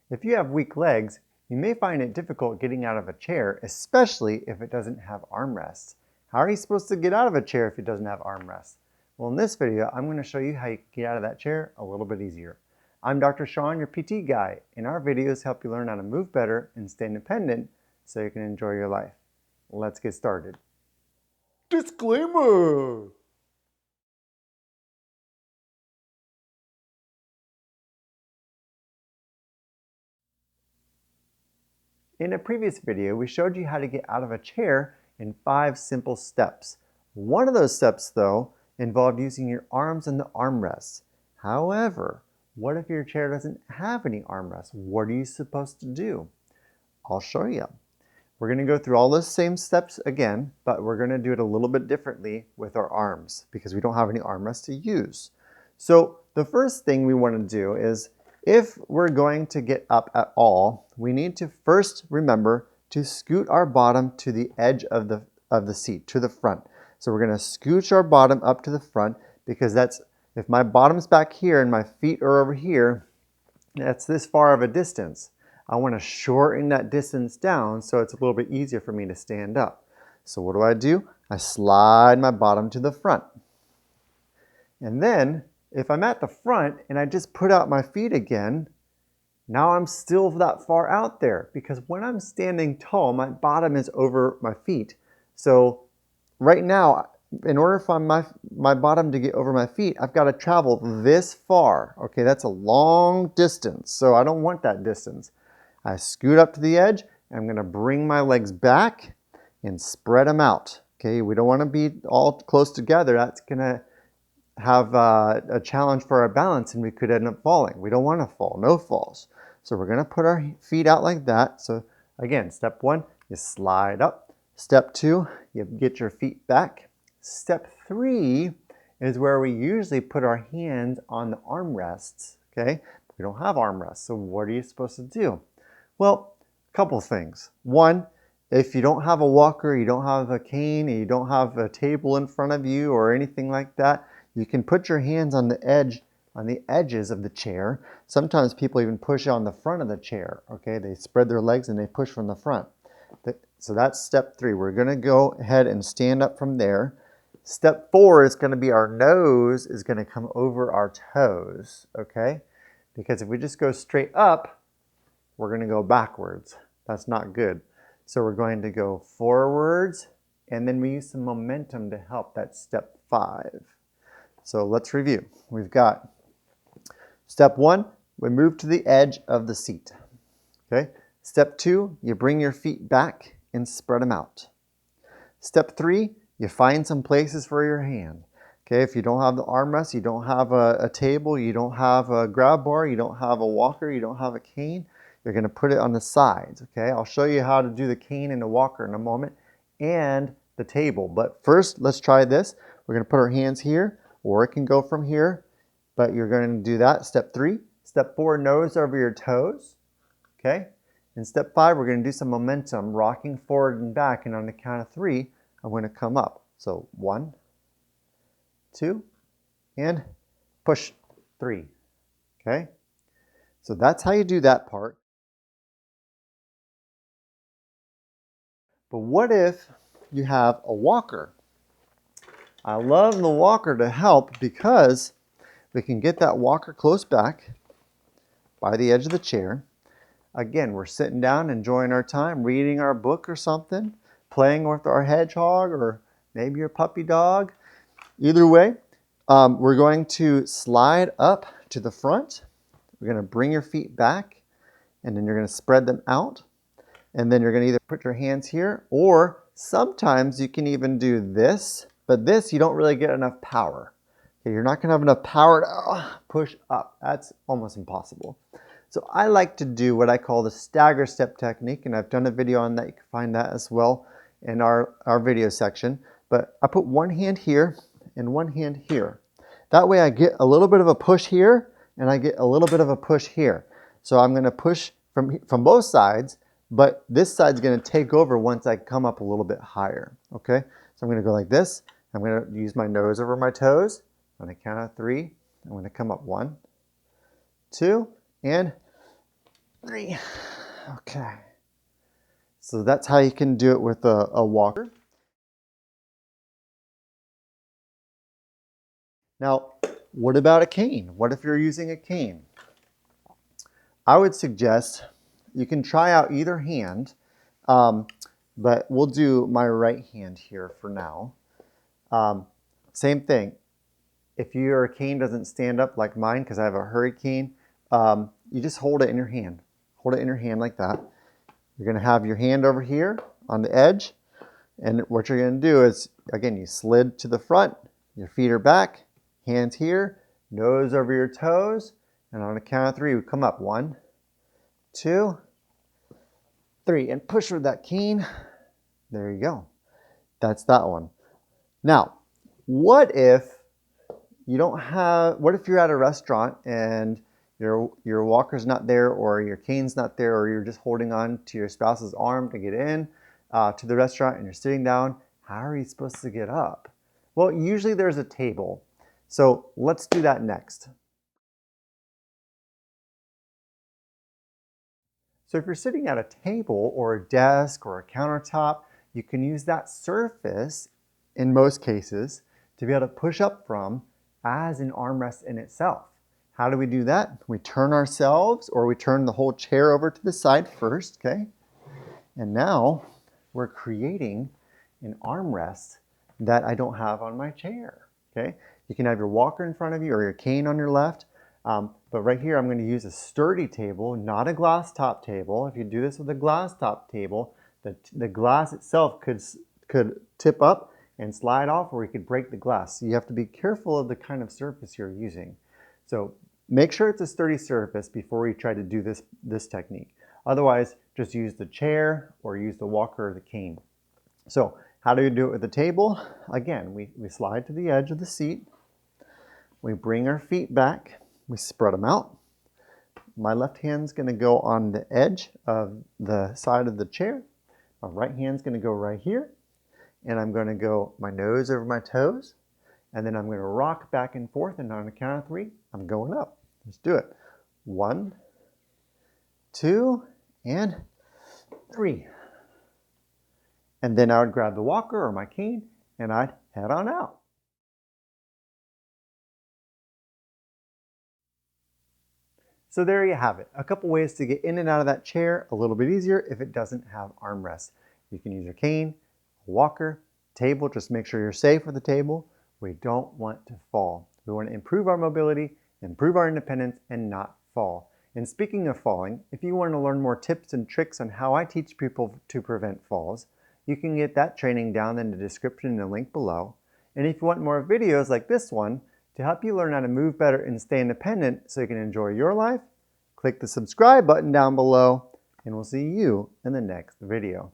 If you have weak legs, you may find it difficult getting out of a chair, especially if it doesn't have armrests. How are you supposed to get out of a chair if it doesn't have armrests? Well, in this video, I'm going to show you how you can get out of that chair a little bit easier. I'm Dr. Sean, your PT guy, and our videos help you learn how to move better and stay independent so you can enjoy your life. Let's get started. Disclaimer! In a previous video, we showed you how to get out of a chair in 5 simple steps. One of those steps, though, involved using your arms in the armrests. However, what if your chair doesn't have any armrests? What are you supposed to do? I'll show you. We're going to go through all those same steps again, but we're going to do it a little bit differently with our arms because we don't have any armrests to use. So the first thing we want to do is, if we're going to get up at all, we need to first remember to scoot our bottom to the edge of the seat, to the front. So we're going to scooch our bottom up to the front because that's, if my bottom's back here and my feet are over here, that's this far of a distance. I want to shorten that distance down so it's a little bit easier for me to stand up. So what do? I slide my bottom to the front. And then if I'm at the front and I just put out my feet again, now I'm still that far out there because when I'm standing tall, my bottom is over my feet. So right now, in order for my bottom to get over my feet, I've got to travel this far. Okay, that's a long distance, so I don't want that distance. I scoot up to the edge, and I'm going to bring my legs back and spread them out. Okay, we don't want to be all close together. That's going to have a challenge for our balance and we could end up falling. We don't want to fall, no falls. So we're going to put our feet out like that. So again, step 1, you slide up. Step 2, you get your feet back. Step 3 is where we usually put our hands on the armrests, okay? We don't have armrests, so what are you supposed to do? Well, a couple things. One, if you don't have a walker, you don't have a cane, and you don't have a table in front of you or anything like that, you can put your hands on the edges of the chair. Sometimes people even push on the front of the chair, okay? They spread their legs and they push from the front. So that's step 3. We're going to go ahead and stand up from there. Step 4 is going to be our nose is going to come over our toes, okay? Because if we just go straight up, we're going to go backwards. That's not good. So we're going to go forwards, and then we use some momentum to help. That's step 5. So let's review. We've got step 1, we move to the edge of the seat. Okay. Step 2, you bring your feet back and spread them out. Step 3, you find some places for your hand. Okay, if you don't have the armrest, you don't have a table, you don't have a grab bar, you don't have a walker, you don't have a cane, you're going to put it on the sides. Okay, I'll show you how to do the cane and the walker in a moment and the table. But first, let's try this. We're going to put our hands here, or it can go from here, but you're going to do that. Step 3. Step 4, nose over your toes. Okay. And step 5, we're going to do some momentum, rocking forward and back, and on the count of 3, I'm going to come up. So 1, 2, and push 3. Okay. So that's how you do that part. But what if you have a walker? I love the walker to help because we can get that walker close back by the edge of the chair. Again, we're sitting down, enjoying our time, reading our book or something, playing with our hedgehog or maybe your puppy dog. Either way, we're going to slide up to the front. We're going to bring your feet back, and then you're going to spread them out. And then you're going to either put your hands here, or sometimes you can even do this. But this, you don't really get enough power. Okay, you're not going to have enough power to push up. That's almost impossible. So I like to do what I call the stagger step technique, and I've done a video on that. You can find that as well in our video section. But I put one hand here and one hand here. That way I get a little bit of a push here, and I get a little bit of a push here. So I'm going to push from both sides, but this side's going to take over once I come up a little bit higher. Okay, so I'm going to go like this. I'm going to use my nose over my toes. On the count of 3, I'm going to come up 1, 2, and 3. Okay. So that's how you can do it with a walker. Now, what about a cane? What if you're using a cane? I would suggest you can try out either hand, but we'll do my right hand here for now. Same thing. If your cane doesn't stand up like mine, because I have a hurricane, you just hold it in your hand. Hold it in your hand like that. You're going to have your hand over here on the edge. And what you're going to do is, again, you slid to the front. Your feet are back. Hands here. Nose over your toes. And on a count of 3, we come up. 1, 2, 3. And push with that cane. There you go. That's that one. Now, what if you don't have, what if you're at a restaurant and your walker's not there, or your cane's not there, or you're just holding on to your spouse's arm to get in to the restaurant and you're sitting down? How are you supposed to get up? Well, usually there's a table. So let's do that next. So if you're sitting at a table or a desk or a countertop, you can use that surface in most cases to be able to push up from as an armrest in itself. How do we do that? We turn ourselves, or we turn the whole chair over to the side first, okay? And now we're creating an armrest that I don't have on my chair, okay? You can have your walker in front of you or your cane on your left, but right here I'm going to use a sturdy table, not a glass top table. If you do this with a glass top table, the glass itself could tip up and slide off, or you could break the glass. So you have to be careful of the kind of surface you're using. So make sure it's a sturdy surface before you try to do this technique. Otherwise, just use the chair or use the walker or the cane. So how do you do it with the table? Again, we slide to the edge of the seat. We bring our feet back. We spread them out. My left hand's going to go on the edge of the side of the chair. My right hand's going to go right here. And I'm going to go my nose over my toes. And then I'm going to rock back and forth. And on a count of 3, I'm going up. Let's do it. 1, 2, and 3. And then I would grab the walker or my cane and I'd head on out. So there you have it. A couple ways to get in and out of that chair a little bit easier if it doesn't have armrests. You can use your cane, a walker, table. Just make sure you're safe with the table. We don't want to fall. We want to improve our mobility, improve our independence, and not fall. And speaking of falling, if you want to learn more tips and tricks on how I teach people to prevent falls, you can get that training down in the description and the link below. And if you want more videos like this one to help you learn how to move better and stay independent so you can enjoy your life, click the subscribe button down below, and we'll see you in the next video.